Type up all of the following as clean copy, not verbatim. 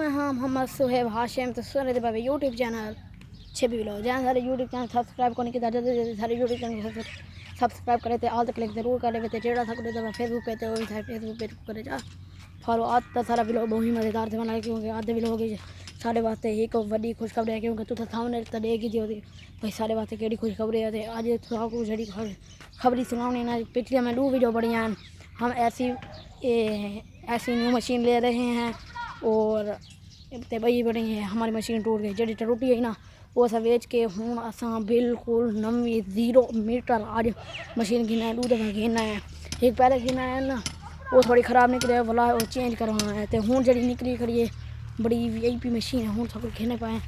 मैं हाँ मोहम्मद सुहेब हाशिम तो सुने बाबे यूट्यूब चैनल छेबी व्लॉग जहाँ सारे यूट्यूब चैनल सब्सक्राइब करने की जल्दी जल्दी सारे यूट्यूब चैनल सब्सक्राइब करे थे आल तक क्लिक जरूर कर ले जेड़ा था करे फेसबुक पे तो सारे फेसबुक पे करे जा फॉलो आज तो सारा व्लॉग बहुत ही मज़ेदार थे बना क्योंकि आधे व्लॉग साढ़े वास्ते एक वड्डी खुशखबरी है क्योंकि तू सामने तो देख ही दी भाई साढ़े वास्ते केड़ी खुशखबरी है अज थोड़ा कुछ जी खबरी सुनानी ना पिछले में 2 वीडियो बड़ी हैं हम ऐसी न्यू मशीन ले रहे हैं और ते बई बड़ी है हमारी मशीन टूट गई जी टूटी है ना वो अस वेच के हूँ असा बिल्कुल नवी 0 मीटर आज मशीन गिना है 2 दफ़ा गिना है एक पहले गिना है ना वो थोड़ी ख़राब निकली है बोला वो चेंज करवाना है तो हूँ जी निकली खड़ी है बड़ी VIP मशीन है हूँ सब खेने पाए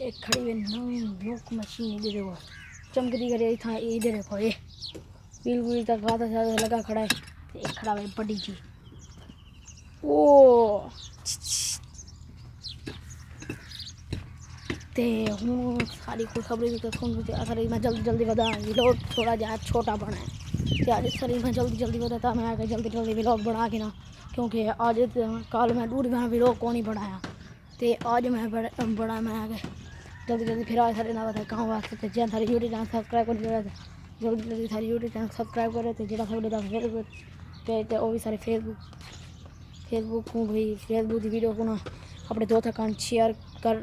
एक खड़ी हुई नवी लुक मशीन इधर देखो चमकती करे था इधर देखो ये बिल्कुल तक आधा ज़्यादा लगा खड़ा है एक खड़ा है बड़ी जी ओ ते हूँ सारी खुशखबरी तो सुन सर मैं जल्दी बता व्लॉग थोड़ा जहाँ छोटा बना है तो आज सर मैं जल्दी बताता मैं आके जल्दी व्लॉग बना के ना क्योंकि आज कल मैं 2 दिन व्लॉग को नहीं बनाया तो आज मैं बड़ा मैं आके जल्दी फिर आज सारे ना बता कहाँ वास्ते तो जहाँ सारे यूट्यूब चैनल सब्सक्राइब कर जल्दी सारे यूट्यूब चैनल सब्सक्राइब करे तो जो फेसबुक पे तो वो भी सारे फेसबुक को भाई फेसबुक की वीडियो को ना अपने दोस्त अकाउंट शेयर कर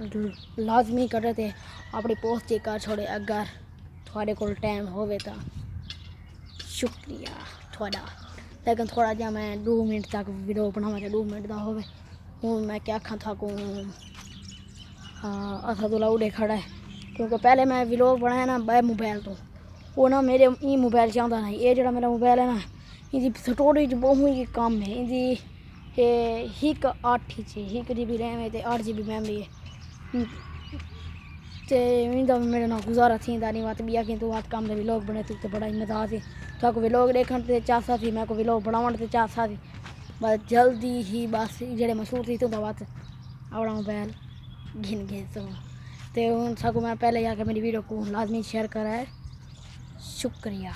लाजमी करे थे अपनी पोस्ट कर छोड़े अगर थोड़े को टाइम होवे तो शुक्रिया थोड़ा लेकिन थोड़ा जहा मैं 2 मिनट तक वीडियो बनावा 2 मिनट का होवे हूँ मैं क्या आखा था को हाँ असा तो उड़े खड़ा है क्योंकि पहले मैं व्लॉग बनाया ना बाय मोबाइल तो वो ना मेरे ई मोबाइल च आंदा नहीं ये जो मेरा मोबाइल है ना इनकी स्टोरेज बहुत ही कम है इनकी एक 8 GB रैम है 8 GB मेमोरी है तो इंदा मेरे ना गुजारा थी नहीं बात बिया कि तू बात काम व्लॉग बने तो बड़ा ही मजा थी तो व्लॉग देखने से चाहता थी मैं को व्लॉग बनाने से चाहता थी बस जल्दी ही बस जेड़े मशहूर थी तो बात अपना मोबाइल घिन तो हूँ सगों मैं पहले जाकर मेरी वीडियो को लाजमी शेयर करा है शुक्रिया।